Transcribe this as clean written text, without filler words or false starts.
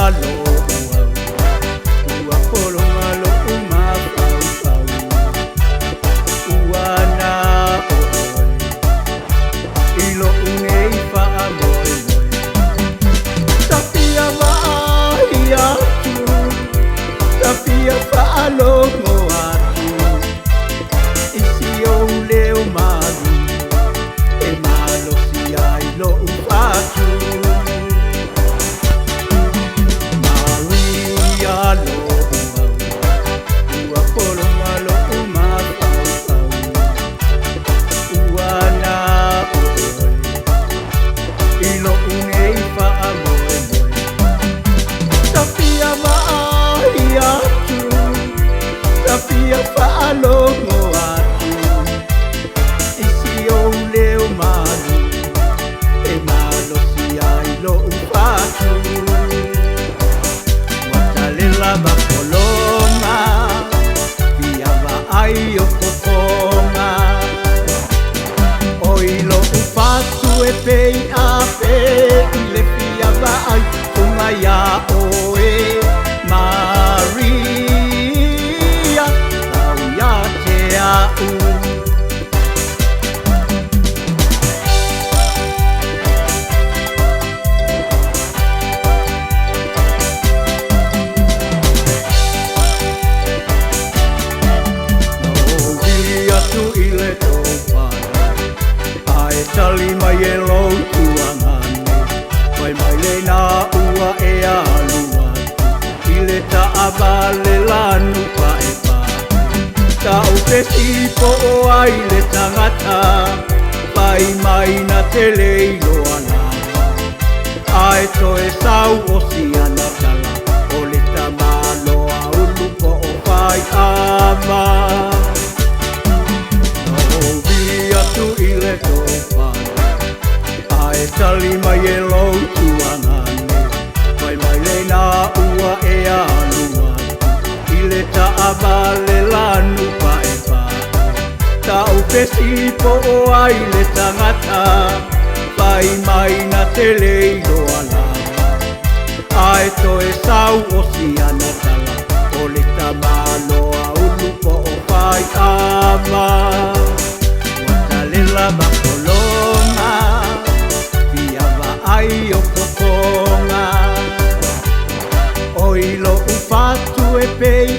lo ua polonga lo uma pau pau ua na oe ilo unei faa moe moe tapia vai atu tapia faa longo atu isi o leo malu e malo si ai lo ufatu Tapia faalongo atu isi o leo malu e malo si ai lo upatu watalela bakoloma pia va ai o koponga o ilo upatu e pei ape ile pia va ai umaya oe Tali mai e lau tuangane Mai mai le na ua e alua Ile ta abale lanu pa e pa Ta upe sipo o ai le tangata Pai mai na te leilo ana Ai to e sau o si ana kala O le tamalo a ulupo o pai ama O via tu ile topa Ai tali mai e lau tuangane Mai mai le na ua e alua Ile ta abale lanu pa e pa Ta upe sipo o ai le tangata Pai mai na te leilo ala Ai to e sau o si ana tala O le tamalo a ulupo o pai ama Watalela bakoloma ai o koponga o ilo upatu e pei